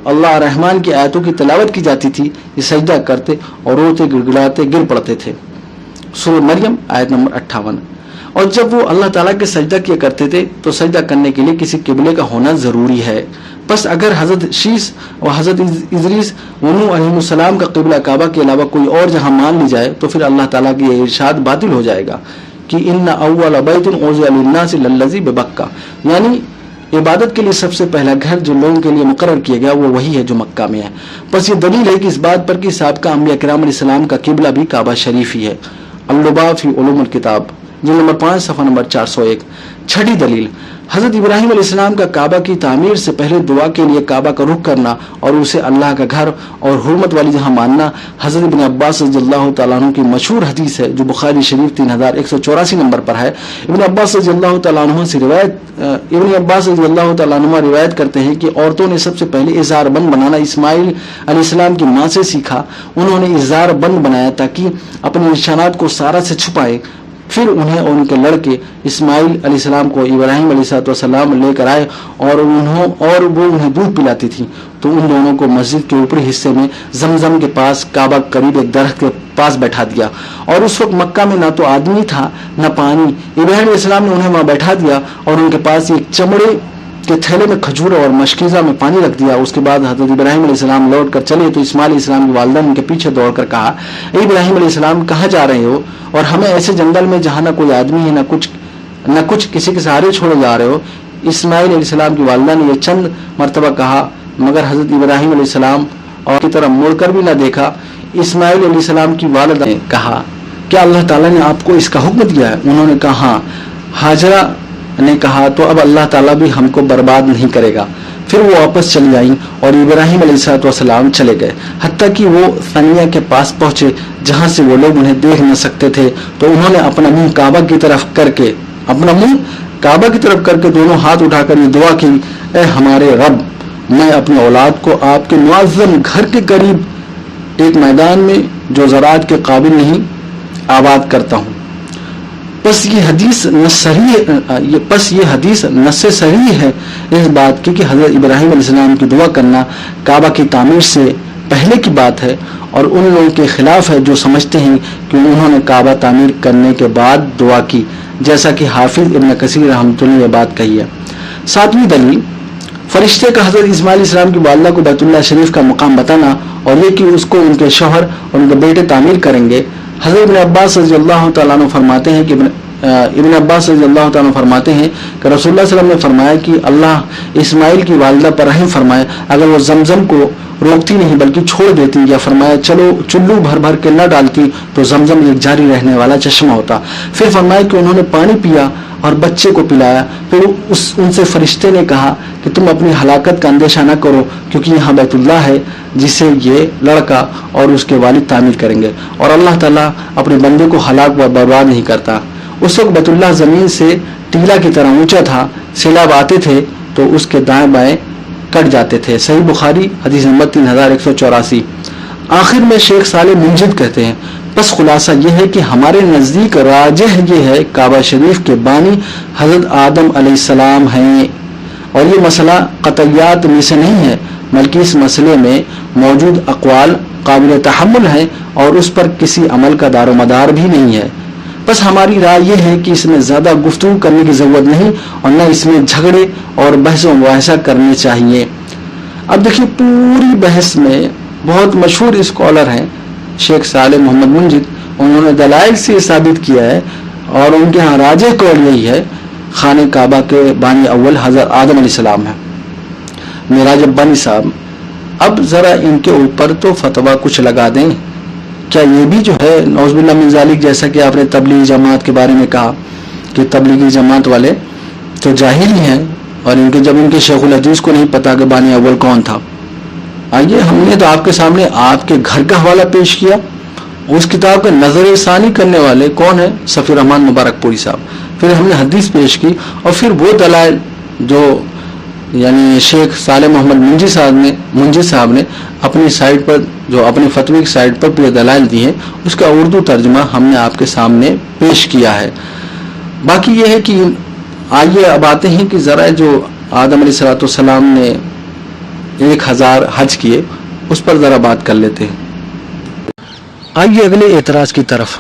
اللہ رحمان کی آیتوں کی تلاوت کی جاتی تھی، یہ سجدہ کرتے اور روتے گڑگڑاتے گر پڑتے تھے۔ سورہ مریم آیت نمبر 58۔ اور جب وہ اللہ تعالیٰ کے سجدہ کیا کرتے تھے تو سجدہ کرنے کے لیے کسی قبلے کا ہونا ضروری ہے۔ بس اگر حضرت شیس اور حضرت ادریس نوح علیہ السلام کا قبلہ کعبہ کے علاوہ کوئی اور جہاں مان لی جائے تو پھر اللہ تعالیٰ کی یہ ارشاد باطل ہو جائے گا کہ ان اول بیت وضع للناس للذی ببکہ، یعنی عبادت کے لیے سب سے پہلا گھر جو لوگوں کے لیے مقرر کیا گیا وہ وہی ہے جو مکہ میں ہے۔ بس یہ دلیل ہے کہ اس بات پر کہ سابقہ انبیاء کرام علیہ السلام کا قبلہ بھی کعبہ شریف ہی ہے۔ اللباب فی علوم الکتاب جلد نمبر 5 صفحہ نمبر 401۔ چھٹی دلیل، حضرت ابراہیم علیہ السلام کا کعبہ کی تعمیر سے پہلے دعا کے لیے کعبہ کا رخ کرنا اور اسے اللہ کا گھر اور حرمت والی جہاں ماننا حضرت ابن عباس رضی اللہ تعالیٰ عنہ کی مشہور حدیث ہے جو بخاری شریف 3184 نمبر پر ہے۔ ابن عباس رضی اللہ تعالیٰ عنہ روایت کرتے ہیں کہ عورتوں نے سب سے پہلے اظہار بند بنانا اسماعیل علیہ السلام کی ماں سے سیکھا۔ انہوں نے اظہار بند بنایا تاکہ اپنے نشانات کو سارا سے چھپائے، پھر انہیں اور ان کے لڑکے اسماعیل علیہ السلام کو ابراہیم علیہ السلام لے کر آئے اور وہ انہیں دودھ پلاتی تھی، تو ان دونوں کو مسجد کے اوپری حصے میں زمزم کے پاس کعبہ قریب ایک درخت کے پاس بیٹھا دیا، اور اس وقت مکہ میں نہ تو آدمی تھا نہ پانی۔ ابراہیم علیہ السلام نے انہیں وہاں بیٹھا دیا اور ان کے پاس ایک چمڑے کے تھیلے میں کھجور اور مشکیزہ میں پانی رکھ دیا۔ اس کے بعد حضرت ابراہیم علیہ السلام لوٹ کر چلے تو اسماعیل علیہ السلام کی والدہ نے ان کے پیچھے دوڑ کر کہا، اے ابراہیم علیہ السلام کہاں جا رہے ہو، اور ہمیں ایسے جنگل میں جہاں نہ کوئی آدمی ہے نہ کچھ کسی کے سہارے چھوڑے جا رہے ہو؟ اسماعیل علیہ السلام کی والدہ نے یہ چند مرتبہ کہا، مگر حضرت ابراہیم علیہ السلام اور کی طرف مڑ کر بھی نہ دیکھا۔ اسماعیل علیہ السلام کی والدہ نے کہا، کیا اللہ تعالیٰ نے آپ کو اس کا حکم دیا ہے؟ انہوں نے کہا ہاں۔ ہاجرہ نے کہا، تو اب اللہ تعالیٰ بھی ہم کو برباد نہیں کرے گا۔ پھر وہ واپس چلی آئیں اور ابراہیم علیہ السلام چلے گئے، حتیٰ کہ وہ ثنیہ کے پاس پہنچے جہاں سے وہ لوگ انہیں دیکھ نہ سکتے تھے، تو انہوں نے اپنا منہ کعبہ کی طرف کر کے دونوں ہاتھ اٹھا کر یہ دعا کی، اے ہمارے رب، میں اپنی اولاد کو آپ کے معظم گھر کے قریب ایک میدان میں جو زراعت کے قابل نہیں آباد کرتا ہوں۔ پس یہ حدیث نص صحیح ہے اس بات کی کہ حضرت ابراہیم علیہ السلام کی دعا کرنا کعبہ کی تعمیر سے پہلے کی بات ہے، اور ان لوگوں کے خلاف ہے جو سمجھتے ہیں کہ انہوں نے کعبہ تعمیر کرنے کے بعد دعا کی، جیسا کہ حافظ ابن کثیر رحمۃ اللہ نے بات کہی ہے۔ ساتویں دلیل، فرشتے کا حضرت اسماعیل علیہ السلام کی والدہ کو بیت اللہ شریف کا مقام بتانا اور یہ کہ اس کو ان کے شوہر اور ان کے بیٹے تعمیر کریں گے۔ حضرت ابن عباس رضی اللہ تعالیٰ عنہ فرماتے ہیں کہ رسول اللہ صلی اللہ علیہ وسلم نے فرمایا کہ اللہ اسماعیل کی والدہ پر رحم فرمائے، اگر وہ زمزم کو روکتی نہیں بلکہ چھوڑ دیتی، یا فرمایا چلو چلو بھر بھر کے نہ ڈالتی تو زمزم ایک جاری رہنے والا چشمہ ہوتا۔ پھر فرمایا کہ انہوں نے پانی پیا اور بچے کو پلایا۔ پھر ان سے فرشتے نے کہا کہ تم اپنی ہلاکت کا اندیشہ نہ کرو، کیونکہ یہاں بیت اللہ ہے جسے یہ لڑکا اور اس کے والد تعمیر کریں گے، اور اللہ تعالیٰ اپنے بندے کو ہلاک و برباد نہیں کرتا۔ اس وقت بیت اللہ زمین سے ٹیلا کی طرح اونچا تھا، سیلاب آتے تھے تو اس کے دائیں بائیں کٹ جاتے تھے۔ صحیح بخاری حدیث نمبر 3184۔ آخر میں شیخ صالح منجد کہتے ہیں، بس خلاصہ یہ ہے کہ ہمارے نزدیک راجح یہ ہے کعبہ شریف کے بانی حضرت آدم علیہ السلام ہیں، اور یہ مسئلہ قطعیات میں سے نہیں ہے، بلکہ اس مسئلے میں موجود اقوال قابل تحمل ہیں اور اس پر کسی عمل کا دار و مدار بھی نہیں ہے۔ بس ہماری رائے یہ ہے کہ اس میں زیادہ گفتگو کرنے کی ضرورت نہیں اور نہ اس میں جھگڑے اور بحث و مباحثہ کرنے چاہیے. اب دیکھیے پوری بحث میں بہت مشہور اسکالر ہیں شیخ صالح محمد منجد, انہوں نے دلائل سے ثابت کیا ہے اور ان کے ہاں راجح قول یہی ہے خانہ کعبہ کے بانی اول حضرت آدم علیہ السلام ہے. معراج ربانی صاحب اب ذرا ان کے اوپر تو فتویٰ کچھ لگا دیں. کیا یہ بھی جو ہے نعوذ باللہ من ذالک, جیسا کہ آپ نے تبلیغی جماعت کے بارے میں کہا کہ تبلیغی جماعت والے تو جاہل ہی ہیں اور جب ان کے شیخ الحدیث کو نہیں پتا کہ بانی اول کون تھا. آئیے ہم نے تو آپ کے سامنے آپ کے گھر کا حوالہ پیش کیا, اس کتاب کا نظر ثانی کرنے والے کون ہیں؟ صفی الرحمان مبارک پوری صاحب. پھر ہم نے حدیث پیش کی اور پھر وہ دلائل جو یعنی شیخ صالح محمد منجی صاحب نے اپنی سائٹ پر جو اپنی فتوی کی سائٹ پر پورے دلائل دی ہیں اس کا اردو ترجمہ ہم نے آپ کے سامنے پیش کیا ہے. باقی یہ ہے کہ آئیے اب آتے ہیں کہ ذرا جو آدم علیہ الصلوۃ والسلام نے 1000 حج کیے اس پر ذرا بات کر لیتے ہیں. آئیے اگلے اعتراض کی طرف.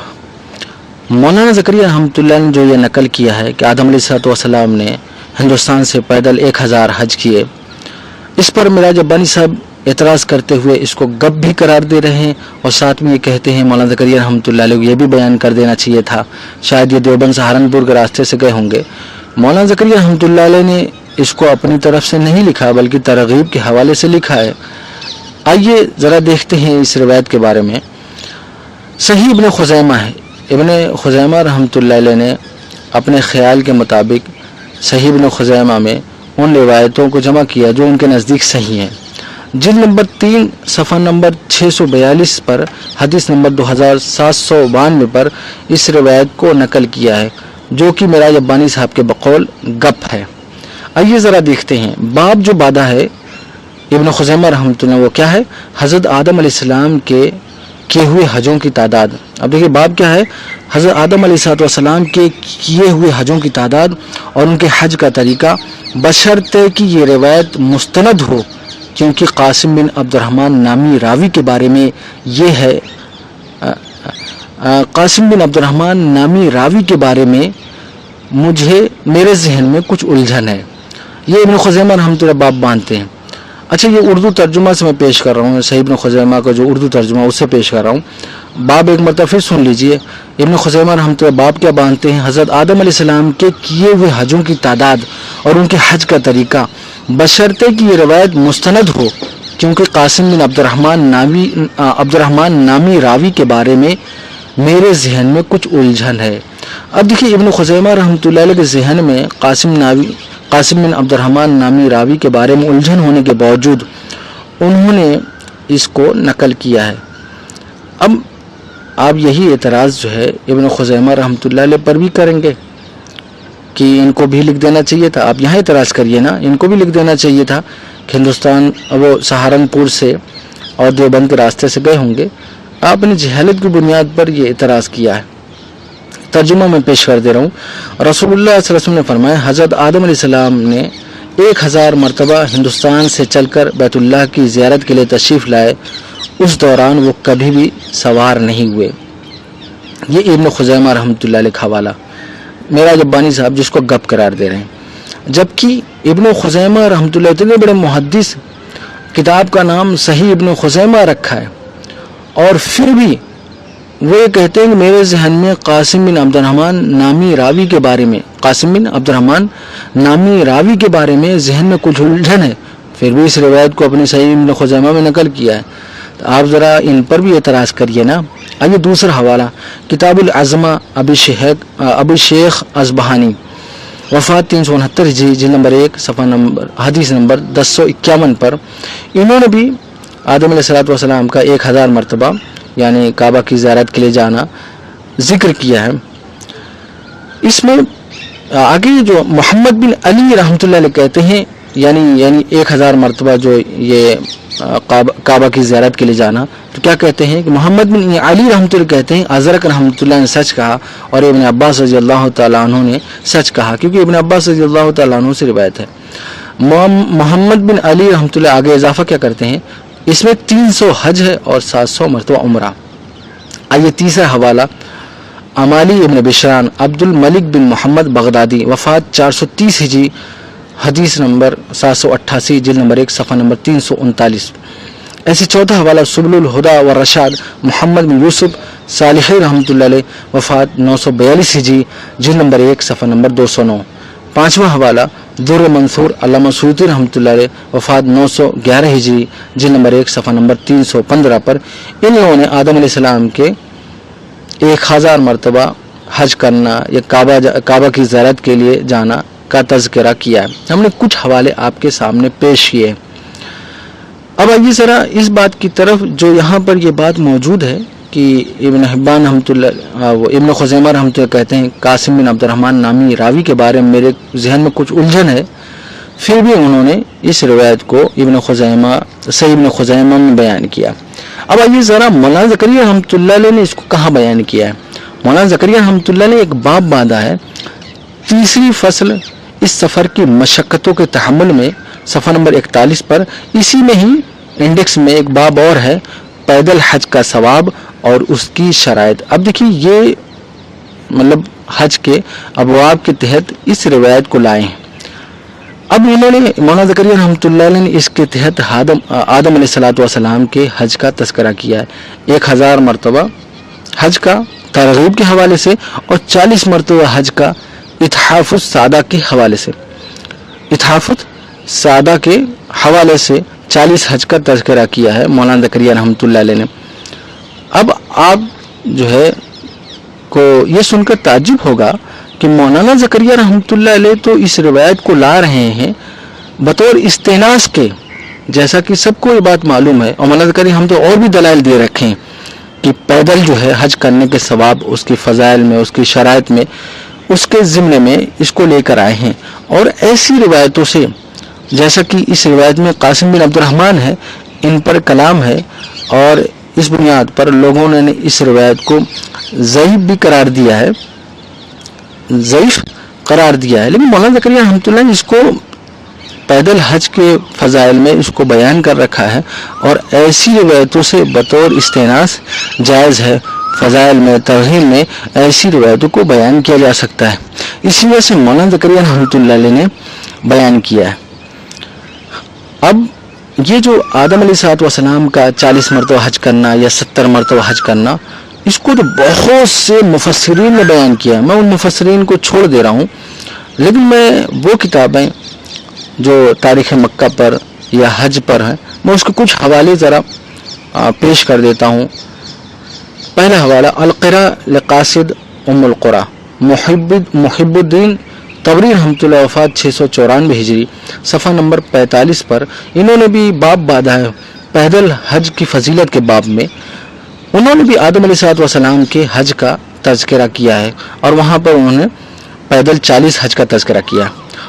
مولانا زکریا رحمۃ اللہ نے جو یہ نقل کیا ہے کہ آدم علیہ الصلوۃ والسلام نے ہندوستان سے پیدل 1000 حج کیے, اس پر معراج ربانی صاحب اعتراض کرتے ہوئے اس کو گپ بھی قرار دے رہے ہیں اور ساتھ میں یہ کہتے ہیں مولانا زکریا رحمۃ اللہ علیہ کو یہ بھی بیان کر دینا چاہیے تھا, شاید یہ دیوبند سہارنپور کے راستے سے گئے ہوں گے. مولانا زکریا رحمۃ اللہ علیہ نے اس کو اپنی طرف سے نہیں لکھا بلکہ ترغیب کے حوالے سے لکھا ہے. آئیے ذرا دیکھتے ہیں اس روایت کے بارے میں. صحیح ابن خزیمہ ہے, ابن خزیمہ رحمۃ اللہ علیہ نے اپنے خیال کے مطابق صحیح ابن خزیمہ میں ان روایتوں کو جمع کیا جو ان کے نزدیک صحیح ہیں. جلد نمبر 3 صفحہ نمبر 642 پر حدیث نمبر 2792 پر اس روایت کو نقل کیا ہے جو کہ معراج ربانی صاحب کے بقول گپ ہے. آئیے ذرا دیکھتے ہیں. باب جو باندھا ہے ابن خزیمہ رحمۃ اللہ وہ کیا ہے؟ حضرت آدم علیہ السلام کے کیے ہوئے حجوں کی تعداد. اب دیکھیے باب کیا ہے؟ حضرت آدم علیہ السلام کے کیے ہوئے حجوں کی تعداد اور ان کے حج کا طریقہ, بشرطے کہ یہ روایت مستند ہو, کیونکہ قاسم بن عبد الرحمن نامی راوی کے بارے میں یہ ہے قاسم بن عبد الرحمن نامی راوی کے بارے میں میرے ذہن میں کچھ الجھن ہے. یہ ابن خزیمہ رحمۃ اللہ باب باندھتے ہیں. اچھا یہ اردو ترجمہ سے میں پیش کر رہا ہوں, صحیح ابن خزیمہ کا جو اردو ترجمہ اس سے پیش کر رہا ہوں. باب ایک مرتبہ پھر سن لیجئے. ابن خزیمہ رحمۃ اللہ باب کیا باندھتے ہیں؟ حضرت آدم علیہ السلام کے کیے ہوئے حجوں کی تعداد اور ان کے حج کا طریقہ, بشرطے کہ یہ روایت مستند ہو, کیونکہ قاسم بن عبد الرحمن نامی راوی کے بارے میں میرے ذہن میں کچھ الجھن ہے. اب دیکھیے ابن خزیمہ رحمۃ اللہ علیہ کے ذہن میں قاسم بن عبد الرحمن نامی راوی کے بارے میں الجھن ہونے کے باوجود انہوں نے اس کو نقل کیا ہے. اب آپ یہی اعتراض جو ہے ابن خزیمہ رحمۃ اللہ علیہ پر بھی کریں گے کہ ان کو بھی لکھ دینا چاہیے تھا. آپ یہاں اعتراض کریے نا, ان کو بھی لکھ دینا چاہیے تھا کہ ہندوستان وہ سہارنپور سے اور دیوبند کے راستے سے گئے ہوں گے. آپ نے جہالت کی بنیاد پر یہ اعتراض کیا ہے. ترجمہ میں پیش کر دے رہا ہوں. رسول اللہ صلی اللہ علیہ وسلم نے فرمایا حضرت آدم علیہ السلام نے 1000 مرتبہ ہندوستان سے چل کر بیت اللہ کی زیارت کے لیے تشریف لائے, اس دوران وہ کبھی بھی سوار نہیں ہوئے. یہ ابن خزیمہ رحمۃ اللہ علیہ کا حوالہ, معراج ربانی صاحب جس کو گپ قرار دے رہے ہیں. جبکہ ابن خزیمہ رحمۃ اللہ اتنے بڑے محدث, کتاب کا نام صحیح ابن خزیمہ رکھا ہے, اور پھر بھی وہ یہ کہتے ہیں کہ میرے ذہن میں قاسم بن عبد الرحمن نامی راوی کے بارے میں ذہن میں کچھ الجھن ہے, پھر بھی اس روایت کو اپنی صحیح ابن خزیمہ میں نقل کیا ہے. تو آپ ذرا ان پر بھی اعتراض کریے نا. آئیے دوسرا حوالہ کتاب العظمہ ابی شیخ اصبہانی, وفات 369 ہجری, جلد نمبر 1 صفحہ نمبر حدیث نمبر 1051 پر انہوں نے بھی آدم علیہ السلام کا 1000 مرتبہ یعنی کعبہ کی زیارت کے لیے جانا ذکر کیا ہے. اس میں آگے جو محمد بن علی رحمۃ اللہ علیہ کہتے ہیں یعنی 1000 مرتبہ جو یہ کعبہ کی زیارت کے لیے جانا, تو کیا کہتے ہیں کہ محمد بن علی رحمۃ اللہ کہتے ہیں ازرق رحمۃ اللہ نے سچ کہا اور ابن عباس رضی اللہ تعالیٰ عنہ نے سچ کہا, کیونکہ ابن عباس رضی اللہ تعالیٰ عنہ سے روایت ہے. محمد بن علی رحمۃ اللہ آگے اضافہ کیا کرتے ہیں, اس میں 300 حج ہے اور 700 مرتبہ عمرہ. آئیے تیسرا حوالہ امالی ابن بشران عبد الملک بن محمد بغدادی وفات 430 ہجری حدیث نمبر 788 جلد نمبر 1 صفحہ نمبر 339. ایسے چوتھا حوالہ سبل الہدا والرشاد محمد بن یوسف صالحی رحمۃ اللہ علیہ وفات 942 ہجری جلد نمبر 1 صفحہ نمبر 209. پانچواں حوالہ در منصور علامہ سیوطی رحمۃ اللہ علیہ وفات 911 ہجری جلد نمبر 1 صفحہ نمبر 315 پر ان لوگوں نے آدم علیہ السلام کے 1000 مرتبہ حج کرنا یا کعبہ کی زیارت کے لیے جانا کا تذکرہ کیا ہے. ہم نے کچھ حوالے آپ کے سامنے پیش کیے. اب آئیے ذرا اس بات کی طرف جو یہاں پر یہ بات موجود ہے کہ ابن حبان رحمۃ اللہ وہ ابن خزیمہ رحمۃ اللہ کہتے ہیں قاسم بن عبد الرحمن نامی راوی کے بارے میں میرے ذہن میں کچھ الجھن ہے، پھر بھی انہوں نے اس روایت کو صحیح ابن خزیمہ میں بیان کیا. اب آئیے ذرا مولانا زکریا رحمۃ اللہ علیہ نے اس کو کہاں بیان کیا ہے. مولانا زکریا رحمۃ اللہ نے ایک باب باندھا ہے 3 فصل اس سفر کی مشقتوں کے تحمل میں صفحہ نمبر 41 پر. اسی میں ہی انڈیکس میں ایک باب اور ہے پیدل حج کا ثواب اور اس کی شرائط. اب دیکھیے یہ مطلب حج کے ابواب کے تحت اس روایت کو لائے ہیں. اب انہوں نے مولانا زکریا رحمۃ اللہ علیہ نے اس کے تحت آدم علیہ الصلوۃ والسلام کے حج کا تذکرہ کیا ہے 1000 مرتبہ حج کا ترغیب کے حوالے سے اور 40 مرتبہ حج کا اتحاف السادہ کے حوالے سے. اتحاف السادہ کے حوالے سے 40 حج کا تذکرہ کیا ہے مولانا زکریا رحمۃ اللہ علیہ نے. اب آپ جو ہے کو یہ سن کر تعجب ہوگا کہ مولانا زکریا رحمۃ اللہ علیہ تو اس روایت کو لا رہے ہیں بطور استئناس کے، جیسا کہ سب کو یہ بات معلوم ہے. اور مولانا زکریا ہم تو اور بھی دلائل دے رکھے ہیں کہ پیدل جو ہے حج کرنے کے ثواب اس کی فضائل میں، اس کی شرائط میں، اس کے ضمن میں اس کو لے کر آئے ہیں. اور ایسی روایتوں سے جیسا کہ اس روایت میں قاسم بن عبد الرحمن ہے ان پر کلام ہے اور اس بنیاد پر لوگوں نے اس روایت کو ضعیف بھی قرار دیا ہے، لیکن مولانا زکریا رحمۃ اللہ نے اس کو پیدل حج کے فضائل میں اس کو بیان کر رکھا ہے اور ایسی روایتوں سے بطور استئناس جائز ہے. فضائل میں، ترغیب میں ایسی روایتوں کو بیان کیا جا سکتا ہے. اسی وجہ سے مولانا زکریا رحمۃ اللہ علیہ نے بیان کیا ہے. اب یہ جو آدم علیہ الصلوۃ والسلام کا 40 مرتبہ حج کرنا یا 70 مرتبہ حج کرنا، اس کو تو بہت سے مفسرین نے بیان کیا ہے. میں ان مفسرین کو چھوڑ دے رہا ہوں، لیکن میں وہ کتابیں جو تاریخ مکہ پر یا حج پر ہیں میں اس کے کچھ حوالے ذرا پیش کر دیتا ہوں. پہلا حوالہ القرا لقاصد ام القرا محب الدین تبری رحمۃ اللہ وفات 694 ہجری صفحہ نمبر 45 پر انہوں نے بھی باب باندھا ہے پیدل حج کی فضیلت کے باب میں. انہوں نے بھی آدم علیہ الصلوۃ والسلام کے حج کا تذکرہ کیا ہے اور وہاں پر انہوں نے پیدل 40 حج کا تذکرہ کیا.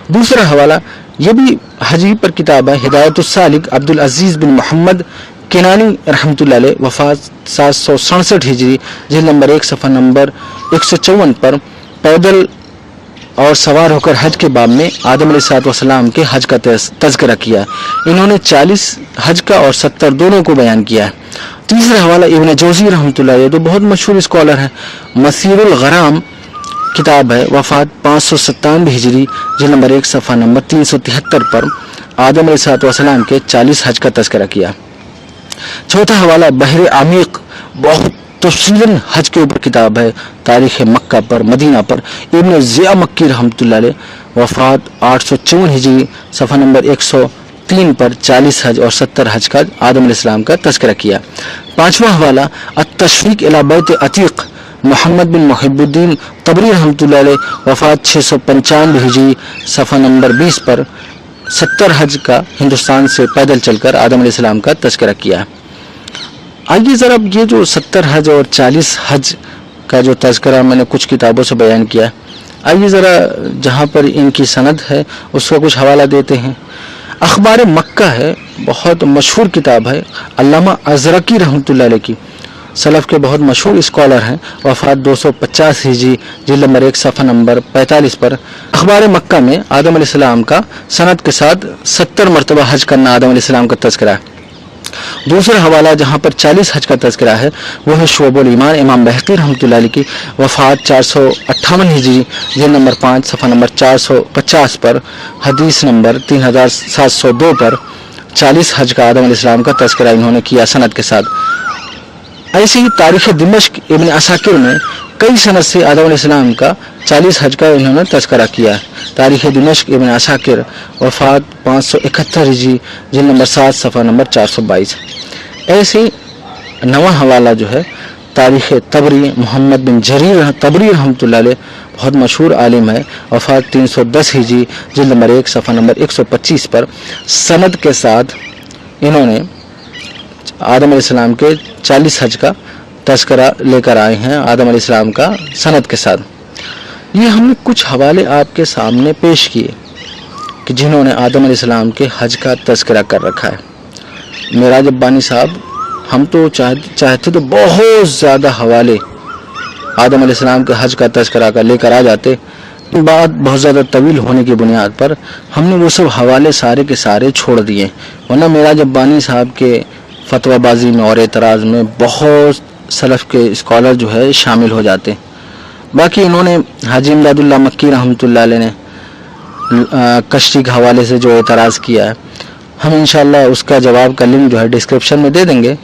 دوسرا حوالہ یہ بھی حجی پر کتاب ہے ہدایت السالک عبد العزیز بن محمد کنانی رحمۃ اللہ علیہ وفات 767 ہجری جلد نمبر 1 صفحہ نمبر 154 پر پیدل اور سوار ہو کر حج کے باب میں آدم علیہ الصلوۃ والسلام کے حج کا تذکرہ کیا. انہوں نے 40 حج کا اور 70 دونوں کو بیان کیا ہے. تیسرا حوالہ ابن جوزی رحمۃ اللہ علیہ تو بہت مشہور اسکالر ہے، مسیر الغرام کتاب ہے وفات 597 ہجری جلد نمبر 1 صفحہ نمبر 373 پر آدم علیہ الصلوۃ والسلام کے 40 حج کا تذکرہ کیا. چوتھا حوالہ بحر عمیق بہت تفصیلاً حج کے اوپر کتاب ہے تاریخ مکہ پر مدینہ پر ابن ضیاء مکی رحمۃ اللہ علیہ وفات 854 ہجری صفحہ نمبر 103 پر 40 حج اور 70 حج کا آدم علیہ السلام کا تذکرہ کیا. پانچواں حوالہ التشفیق الی بیت عتیق محمد بن محب الدین تبری رحمۃ اللہ علیہ وفات 695 ہجری صفحہ نمبر 20 پر 70 حج کا ہندوستان سے پیدل چل کر آدم علیہ السلام کا تذکرہ کیا. آئیے ذرا یہ جو 70 حج اور 40 حج کا جو تذکرہ میں نے کچھ کتابوں سے بیان کیا ہے، آئیے ذرا جہاں پر ان کی سند ہے اس کا کچھ حوالہ دیتے ہیں. اخبار مکہ ہے، بہت مشہور کتاب ہے علامہ ازرقی رحمۃ اللہ علیہ کی، سلف کے بہت مشہور اسکالر ہیں، وفات 250 ہجری جلد نمبر 1 صفحہ نمبر 45 پر اخبار مکہ میں آدم علیہ السلام کا سند کے ساتھ 70 مرتبہ حج کرنا آدم علیہ السلام کا تذکرہ ہے. دوسرا حوالہ جہاں پر 40 حج کا تذکرہ ہے وہ ہے شعب الایمان امام بہقی رحمۃ اللہ علیہ کی وفات 458 ہجری جلد نمبر 5 صفحہ نمبر 450 پر حدیث نمبر 3702 پر 40 حج کا آدم علیہ السلام کا تذکرہ انہوں نے کیا سند کے ساتھ. ایسے ہی تاریخ دمشق ابن عساکر میں کئی سند سے آدم علیہ السلام کا 40 حج کا انہوں نے تذکرہ کیا ہے. تاریخ دمشق ابن عساکر وفات 571 ہجری جلد نمبر 7 صفحہ نمبر 422. ایسے ہی نواں حوالہ جو ہے تاریخ طبری محمد بن جریر طبری رحمۃ اللہ علیہ بہت مشہور عالم ہے, وفات 310 ہجری جلد نمبر 1 صفحہ نمبر 125 پر سند کے ساتھ انہوں نے آدم علیہ السلام کے 40 حج کا تذکرہ لے کر آئے ہیں آدم علیہ السلام کا سند کے ساتھ. یہ ہم نے کچھ حوالے آپ کے سامنے پیش کیے کہ جنہوں نے آدم علیہ السلام کے حج کا تذکرہ کر رکھا ہے. معراج ربانی صاحب ہم تو چاہتے تو بہت زیادہ حوالے آدم علیہ السلام کے حج کا تذکرہ کر لے کر آ جاتے, بات بہت زیادہ طویل ہونے کی بنیاد پر ہم نے وہ سب حوالے سارے کے سارے چھوڑ دیے, ورنہ معراج ربانی صاحب کے فتویٰ بازی میں اور اعتراض میں بہت سلف کے اسکالر جو ہے شامل ہو جاتے ہیں. باقی انہوں نے حاجی امداد اللہ مکی رحمۃ اللہ علیہ نے کشتی کے حوالے سے جو اعتراض کیا ہے, ہم انشاءاللہ اس کا جواب کا لنک جو ہے ڈسکرپشن میں دے دیں گے.